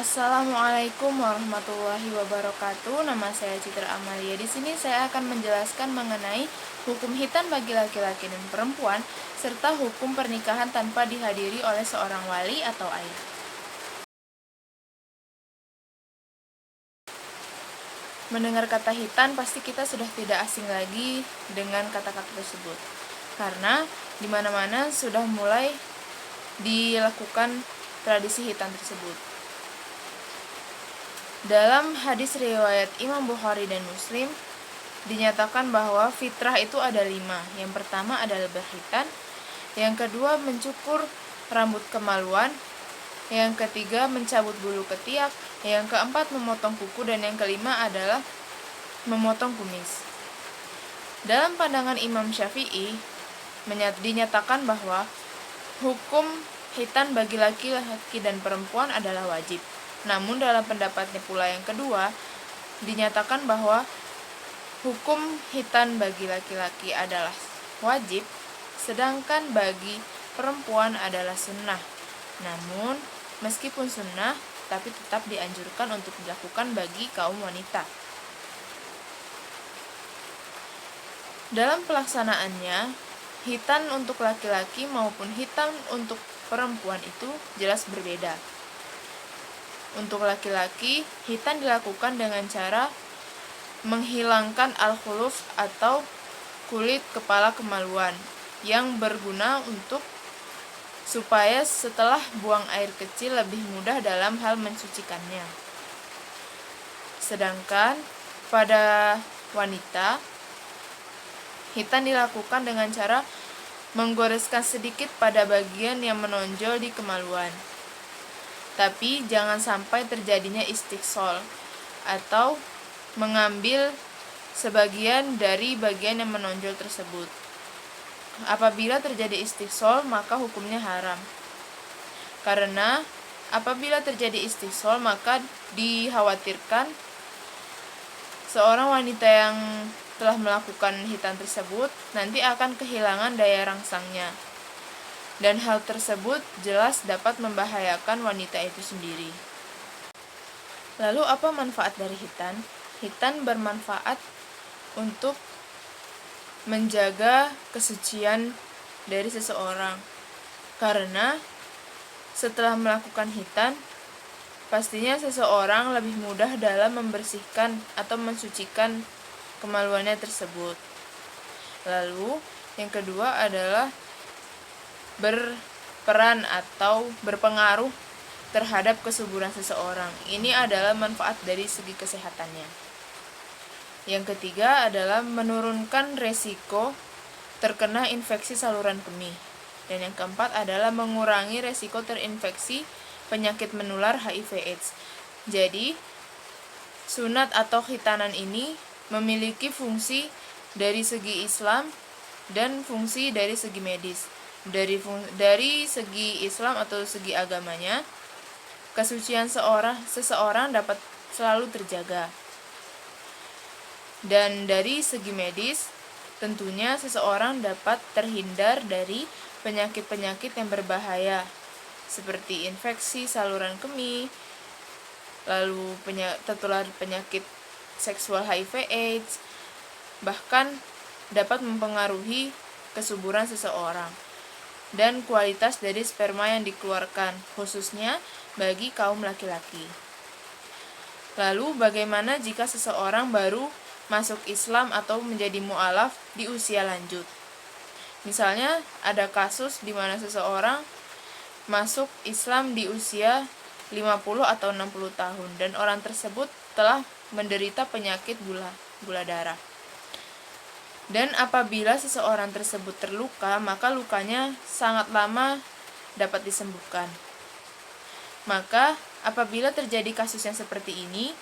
Assalamualaikum warahmatullahi wabarakatuh. Nama saya Citra Amalia. Di sini saya akan menjelaskan mengenai hukum khitan bagi laki-laki dan perempuan serta hukum pernikahan tanpa dihadiri oleh seorang wali atau ayah. Mendengar kata khitan, pasti kita sudah tidak asing lagi dengan kata-kata tersebut. Karena di mana-mana sudah mulai dilakukan tradisi khitan tersebut. Dalam hadis riwayat Imam Bukhari dan Muslim, dinyatakan bahwa fitrah itu ada 5. Yang pertama adalah berkhitan, yang kedua mencukur rambut kemaluan, yang ketiga mencabut bulu ketiak, yang keempat memotong kuku, dan yang kelima adalah memotong kumis. Dalam pandangan Imam Syafi'i, dinyatakan bahwa hukum khitan bagi laki-laki dan perempuan adalah wajib. Namun dalam pendapatnya pula yang kedua, dinyatakan bahwa hukum khitan bagi laki-laki adalah wajib, sedangkan bagi perempuan adalah sunnah. Namun, meskipun sunnah, tapi tetap dianjurkan untuk dilakukan bagi kaum wanita. Dalam pelaksanaannya, khitan untuk laki-laki maupun khitan untuk perempuan itu jelas berbeda. Untuk laki-laki, khitan dilakukan dengan cara menghilangkan al-khuluf atau kulit kepala kemaluan yang berguna untuk supaya setelah buang air kecil lebih mudah dalam hal mensucikannya. Sedangkan pada wanita, khitan dilakukan dengan cara menggoreskan sedikit pada bagian yang menonjol di kemaluan. Tapi jangan sampai terjadinya istiqsal atau mengambil sebagian dari bagian yang menonjol tersebut. Apabila terjadi istiqsal, maka hukumnya haram. Karena apabila terjadi istiqsal, maka dikhawatirkan seorang wanita yang telah melakukan khitan tersebut nanti akan kehilangan daya rangsangnya. Dan hal tersebut jelas dapat membahayakan wanita itu sendiri. Lalu apa manfaat dari khitan? Khitan bermanfaat untuk menjaga kesucian dari seseorang. Karena setelah melakukan khitan, pastinya seseorang lebih mudah dalam membersihkan atau mensucikan kemaluannya tersebut. Lalu yang kedua adalah berperan atau berpengaruh terhadap kesuburan seseorang. Ini adalah manfaat dari segi kesehatannya. Yang ketiga adalah menurunkan resiko terkena infeksi saluran kemih. Dan yang keempat adalah mengurangi resiko terinfeksi penyakit menular HIV/AIDS. Jadi, sunat atau khitanan ini memiliki fungsi dari segi Islam dan fungsi dari segi medis. Dari segi Islam atau segi agamanya, kesucian seseorang dapat selalu terjaga. Dan dari segi medis, tentunya seseorang dapat terhindar dari penyakit-penyakit yang berbahaya seperti infeksi saluran kemih, lalu tertular penyakit seksual HIV/AIDS, bahkan dapat mempengaruhi kesuburan seseorang dan kualitas dari sperma yang dikeluarkan, khususnya bagi kaum laki-laki. Lalu bagaimana jika seseorang baru masuk Islam atau menjadi mu'alaf di usia lanjut? Misalnya ada kasus di mana seseorang masuk Islam di usia 50 atau 60 tahun dan orang tersebut telah menderita penyakit gula darah. Dan apabila seseorang tersebut terluka, maka lukanya sangat lama dapat disembuhkan. Maka apabila terjadi kasus yang seperti ini,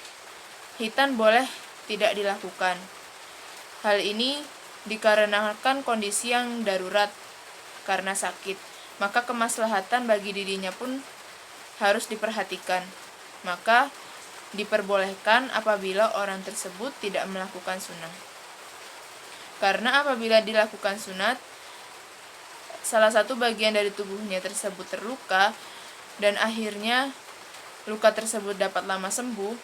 khitan boleh tidak dilakukan. Hal ini dikarenakan kondisi yang darurat karena sakit, maka kemaslahatan bagi dirinya pun harus diperhatikan. Maka diperbolehkan apabila orang tersebut tidak melakukan sunat. Karena apabila dilakukan sunat, salah satu bagian dari tubuhnya tersebut terluka dan akhirnya luka tersebut dapat lama sembuh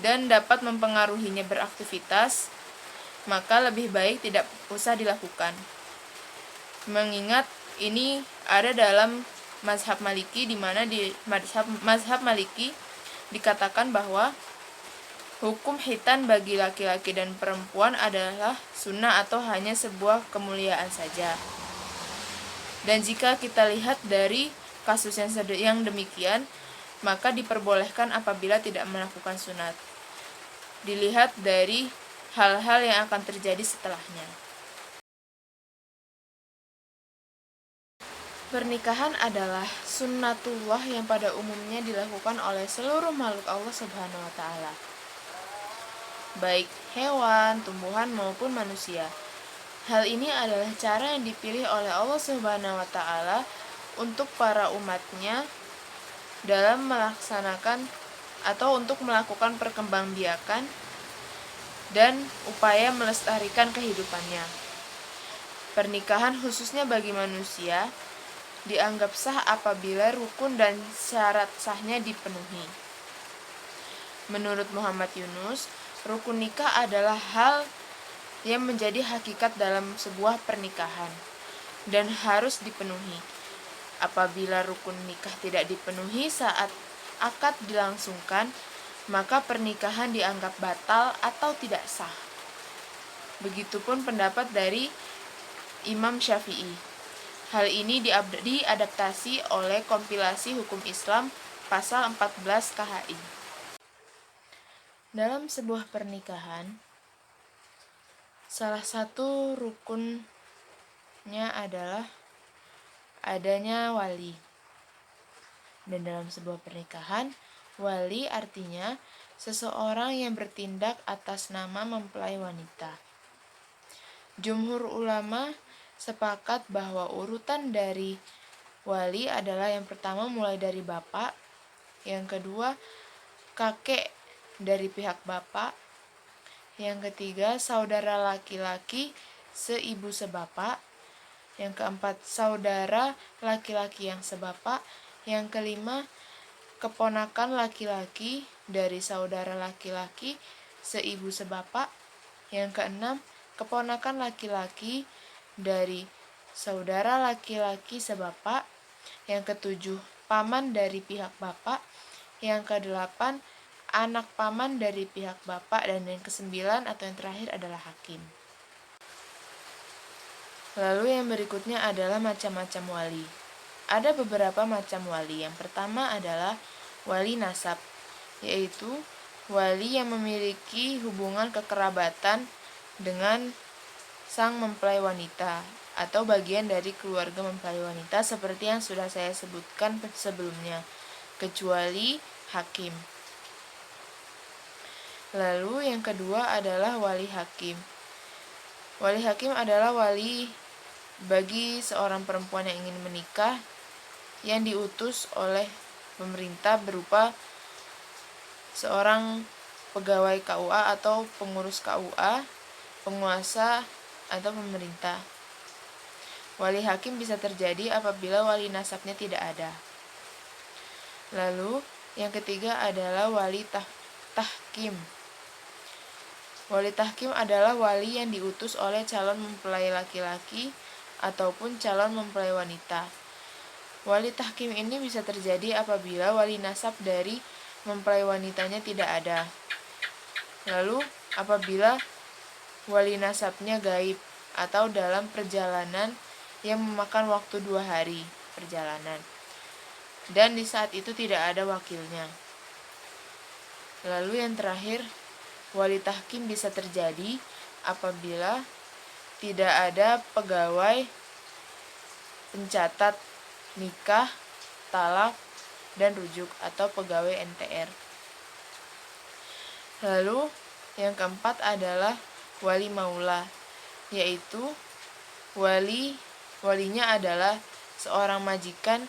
dan dapat mempengaruhinya beraktivitas, maka lebih baik tidak usah dilakukan. Mengingat ini ada dalam mazhab Maliki, di mana di mazhab Maliki dikatakan bahwa hukum khitan bagi laki-laki dan perempuan adalah sunnah atau hanya sebuah kemuliaan saja. Dan jika kita lihat dari kasus yang demikian, maka diperbolehkan apabila tidak melakukan sunat. Dilihat dari hal-hal yang akan terjadi setelahnya. Pernikahan adalah sunnatullah yang pada umumnya dilakukan oleh seluruh makhluk Allah Subhanahu wa Ta'ala, baik hewan, tumbuhan maupun manusia. Hal ini adalah cara yang dipilih oleh Allah Subhanahu wa Ta'ala untuk para umatnya dalam melaksanakan atau untuk melakukan perkembangbiakan dan upaya melestarikan kehidupannya. Pernikahan khususnya bagi manusia dianggap sah apabila rukun dan syarat sahnya dipenuhi. Menurut Muhammad Yunus, rukun nikah adalah hal yang menjadi hakikat dalam sebuah pernikahan dan harus dipenuhi. Apabila rukun nikah tidak dipenuhi saat akad dilangsungkan, maka pernikahan dianggap batal atau tidak sah. Begitupun pendapat dari Imam Syafi'i. Hal ini diadaptasi oleh kompilasi hukum Islam pasal 14 KHI. Dalam sebuah pernikahan, salah satu rukunnya adalah adanya wali. Dan dalam sebuah pernikahan, wali artinya seseorang yang bertindak atas nama mempelai wanita. Jumhur ulama sepakat bahwa urutan dari wali adalah yang pertama mulai dari bapak, yang kedua kakek dari pihak bapak, yang ketiga saudara laki-laki seibu sebapak, yang keempat saudara laki-laki yang sebapak, yang kelima keponakan laki-laki dari saudara laki-laki seibu sebapak, yang keenam keponakan laki-laki dari saudara laki-laki sebapak, yang ketujuh paman dari pihak bapak, yang kedelapan anak paman dari pihak bapak, dan yang kesembilan atau yang terakhir adalah hakim. Lalu yang berikutnya adalah macam-macam wali. Ada beberapa macam wali. Yang pertama adalah wali nasab, yaitu wali yang memiliki hubungan kekerabatan dengan sang mempelai wanita atau bagian dari keluarga mempelai wanita seperti yang sudah saya sebutkan sebelumnya, kecuali hakim. Lalu yang kedua adalah wali hakim. Wali hakim adalah wali bagi seorang perempuan yang ingin menikah yang diutus oleh pemerintah berupa seorang pegawai KUA atau pengurus KUA, penguasa atau pemerintah. Wali hakim bisa terjadi apabila wali nasabnya tidak ada. Lalu yang ketiga adalah wali tahkim. Wali tahkim adalah wali yang diutus oleh calon mempelai laki-laki ataupun calon mempelai wanita. Wali tahkim ini bisa terjadi apabila wali nasab dari mempelai wanitanya tidak ada. Lalu apabila wali nasabnya gaib atau dalam perjalanan yang memakan waktu 2 hari perjalanan, dan di saat itu tidak ada wakilnya. Lalu yang terakhir, wali tahkim bisa terjadi apabila tidak ada pegawai pencatat nikah, talak, dan rujuk atau pegawai NTR. Lalu yang keempat adalah wali maula, yaitu walinya adalah seorang majikan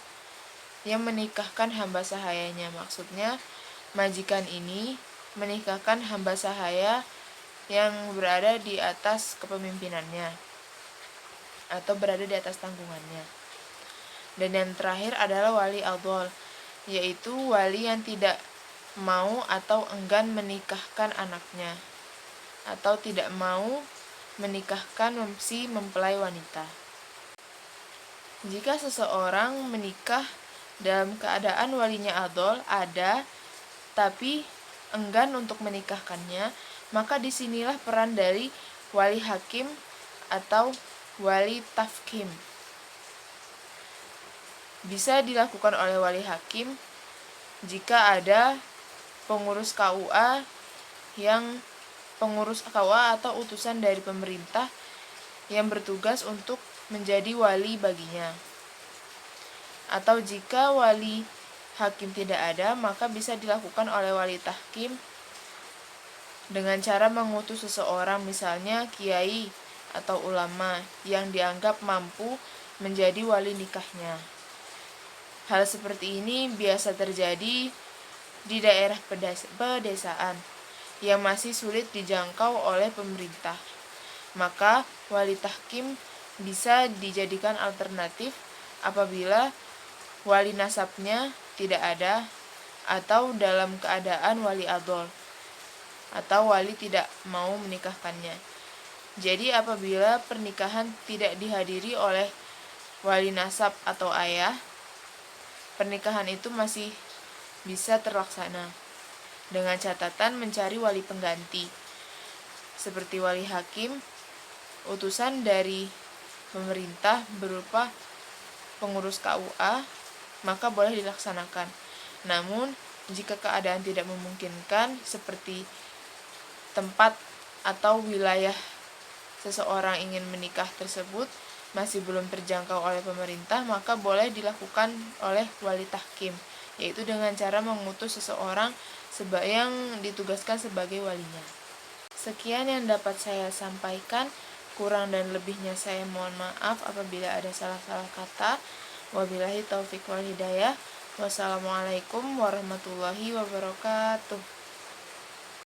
yang menikahkan hamba sahayanya. Maksudnya majikan ini menikahkan hamba sahaya yang berada di atas kepemimpinannya atau berada di atas tanggungannya. Dan yang terakhir adalah wali adol, yaitu wali yang tidak mau atau enggan menikahkan anaknya, atau tidak mau menikahkan si mempelai wanita. Jika seseorang menikah dalam keadaan walinya adol ada, tapi enggan untuk menikahkannya, maka disinilah peran dari wali hakim atau wali tafkim. Bisa dilakukan oleh wali hakim jika ada pengurus KUA atau utusan dari pemerintah yang bertugas untuk menjadi wali baginya. Atau jika wali hakim tidak ada, maka bisa dilakukan oleh wali tahkim dengan cara mengutus seseorang, misalnya kiai atau ulama yang dianggap mampu menjadi wali nikahnya. Hal seperti ini biasa terjadi di daerah pedesaan yang masih sulit dijangkau oleh pemerintah. Maka wali tahkim bisa dijadikan alternatif apabila wali nasabnya tidak ada atau dalam keadaan wali adol atau wali tidak mau menikahkannya. Jadi apabila pernikahan tidak dihadiri oleh wali nasab atau ayah, pernikahan itu masih bisa terlaksana dengan catatan mencari wali pengganti seperti wali hakim, utusan dari pemerintah berupa pengurus KUA, maka boleh dilaksanakan. Namun jika keadaan tidak memungkinkan seperti tempat atau wilayah seseorang ingin menikah tersebut masih belum terjangkau oleh pemerintah, maka boleh dilakukan oleh wali tahkim, yaitu dengan cara mengutus seseorang yang ditugaskan sebagai walinya. Sekian yang dapat saya sampaikan, kurang dan lebihnya saya mohon maaf apabila ada salah-salah kata. Wabillahi taufik wal hidayah. Wassalamualaikum warahmatullahi wabarakatuh.